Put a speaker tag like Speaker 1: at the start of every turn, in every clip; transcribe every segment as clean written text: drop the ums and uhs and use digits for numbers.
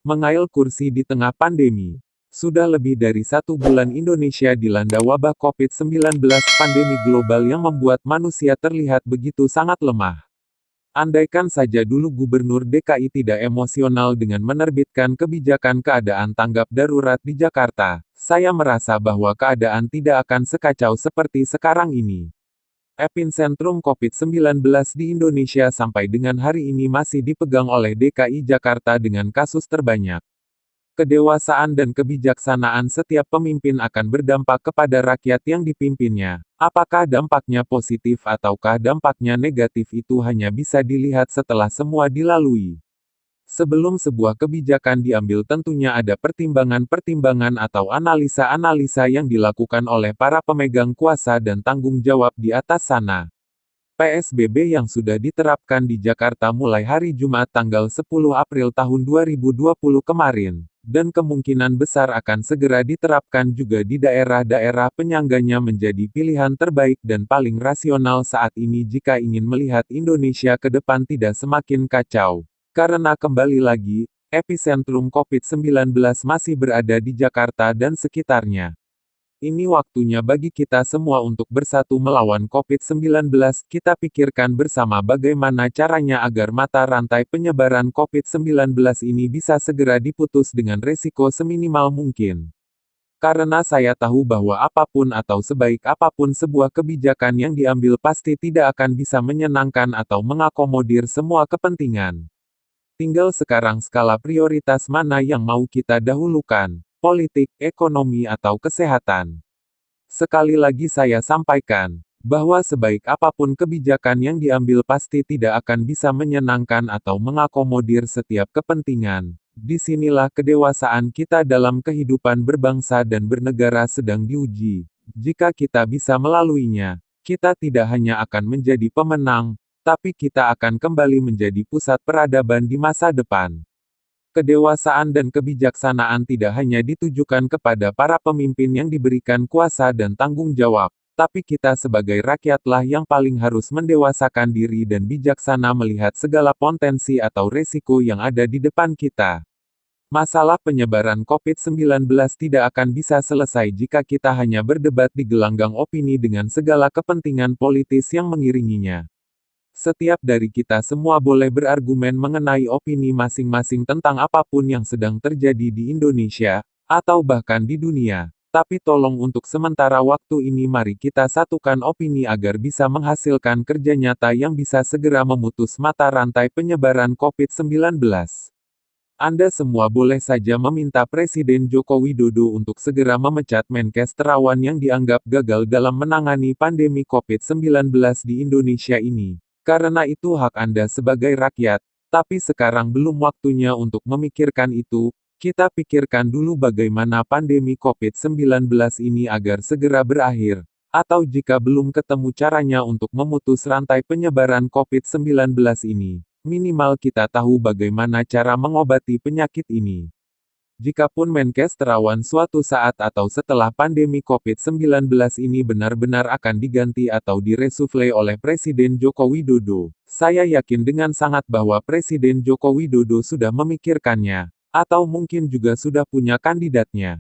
Speaker 1: Mengail kursi di tengah pandemi. Sudah lebih dari 1 bulan Indonesia dilanda wabah COVID-19, pandemi global yang membuat manusia terlihat begitu sangat lemah. Andaikan saja dulu Gubernur DKI tidak emosional dengan menerbitkan kebijakan keadaan tanggap darurat di Jakarta, saya merasa bahwa keadaan tidak akan sekacau seperti sekarang ini. Epicentrum COVID-19 di Indonesia sampai dengan hari ini masih dipegang oleh DKI Jakarta dengan kasus terbanyak. Kedewasaan dan kebijaksanaan setiap pemimpin akan berdampak kepada rakyat yang dipimpinnya. Apakah dampaknya positif ataukah dampaknya negatif itu hanya bisa dilihat setelah semua dilalui. Sebelum sebuah kebijakan diambil tentunya ada pertimbangan-pertimbangan atau analisa-analisa yang dilakukan oleh para pemegang kuasa dan tanggung jawab di atas sana. PSBB yang sudah diterapkan di Jakarta mulai hari Jumat tanggal 10 April tahun 2020 kemarin, dan kemungkinan besar akan segera diterapkan juga di daerah-daerah penyangganya menjadi pilihan terbaik dan paling rasional saat ini jika ingin melihat Indonesia ke depan tidak semakin kacau. Karena kembali lagi, epicentrum COVID-19 masih berada di Jakarta dan sekitarnya. Ini waktunya bagi kita semua untuk bersatu melawan COVID-19. Kita pikirkan bersama bagaimana caranya agar mata rantai penyebaran COVID-19 ini bisa segera diputus dengan resiko seminimal mungkin. Karena saya tahu bahwa apapun atau sebaik apapun sebuah kebijakan yang diambil pasti tidak akan bisa menyenangkan atau mengakomodir semua kepentingan. Tinggal sekarang skala prioritas mana yang mau kita dahulukan. Politik, ekonomi atau kesehatan. Sekali lagi saya sampaikan, bahwa sebaik apapun kebijakan yang diambil pasti tidak akan bisa menyenangkan atau mengakomodir setiap kepentingan. Disinilah kedewasaan kita dalam kehidupan berbangsa dan bernegara sedang diuji. Jika kita bisa melaluinya, kita tidak hanya akan menjadi pemenang, tapi kita akan kembali menjadi pusat peradaban di masa depan. Kedewasaan dan kebijaksanaan tidak hanya ditujukan kepada para pemimpin yang diberikan kuasa dan tanggung jawab, tapi kita sebagai rakyatlah yang paling harus mendewasakan diri dan bijaksana melihat segala potensi atau resiko yang ada di depan kita. Masalah penyebaran COVID-19 tidak akan bisa selesai jika kita hanya berdebat di gelanggang opini dengan segala kepentingan politis yang mengiringinya. Setiap dari kita semua boleh berargumen mengenai opini masing-masing tentang apapun yang sedang terjadi di Indonesia, atau bahkan di dunia. Tapi tolong untuk sementara waktu ini mari kita satukan opini agar bisa menghasilkan kerja nyata yang bisa segera memutus mata rantai penyebaran COVID-19. Anda semua boleh saja meminta Presiden Joko Widodo untuk segera memecat Menkes Terawan yang dianggap gagal dalam menangani pandemi COVID-19 di Indonesia ini. Karena itu hak Anda sebagai rakyat, tapi sekarang belum waktunya untuk memikirkan itu, kita pikirkan dulu bagaimana pandemi COVID-19 ini agar segera berakhir, atau jika belum ketemu caranya untuk memutus rantai penyebaran COVID-19 ini, minimal kita tahu bagaimana cara mengobati penyakit ini. Jikapun Menkes Terawan suatu saat atau setelah pandemi COVID-19 ini benar-benar akan diganti atau direshuffle oleh Presiden Joko Widodo, saya yakin dengan sangat bahwa Presiden Joko Widodo sudah memikirkannya, atau mungkin juga sudah punya kandidatnya.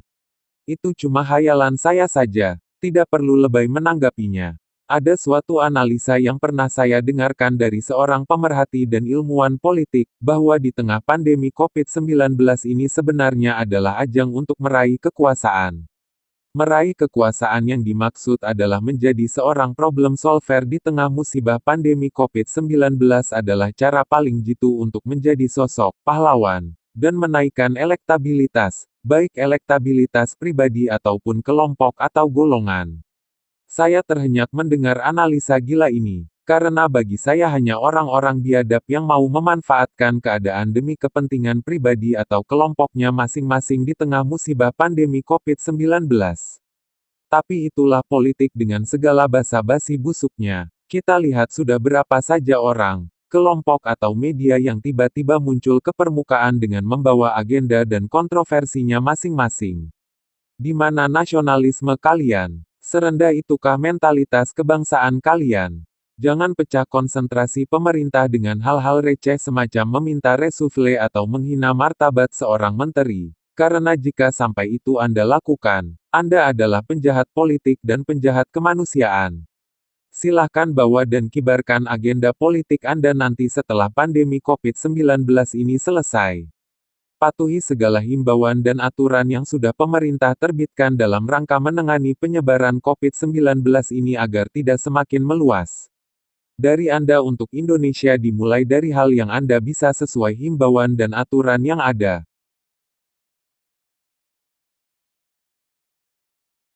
Speaker 1: Itu cuma hayalan saya saja, tidak perlu lebay menanggapinya. Ada suatu analisa yang pernah saya dengarkan dari seorang pemerhati dan ilmuwan politik, bahwa di tengah pandemi COVID-19 ini sebenarnya adalah ajang untuk meraih kekuasaan. Meraih kekuasaan yang dimaksud adalah menjadi seorang problem solver di tengah musibah pandemi COVID-19 adalah cara paling jitu untuk menjadi sosok pahlawan, dan menaikkan elektabilitas, baik elektabilitas pribadi ataupun kelompok atau golongan. Saya terhenyak mendengar analisa gila ini, karena bagi saya hanya orang-orang biadab yang mau memanfaatkan keadaan demi kepentingan pribadi atau kelompoknya masing-masing di tengah musibah pandemi COVID-19. Tapi itulah politik dengan segala basa-basi busuknya. Kita lihat sudah berapa saja orang, kelompok atau media yang tiba-tiba muncul ke permukaan dengan membawa agenda dan kontroversinya masing-masing. Di mana nasionalisme kalian? Serendah itukah mentalitas kebangsaan kalian? Jangan pecah konsentrasi pemerintah dengan hal-hal receh semacam meminta reshuffle atau menghina martabat seorang menteri. Karena jika sampai itu Anda lakukan, Anda adalah penjahat politik dan penjahat kemanusiaan. Silahkan bawa dan kibarkan agenda politik Anda nanti setelah pandemi COVID-19 ini selesai. Patuhi segala himbauan dan aturan yang sudah pemerintah terbitkan dalam rangka menangani penyebaran COVID-19 ini agar tidak semakin meluas. Dari Anda untuk Indonesia dimulai dari hal yang Anda bisa sesuai himbauan dan aturan yang ada.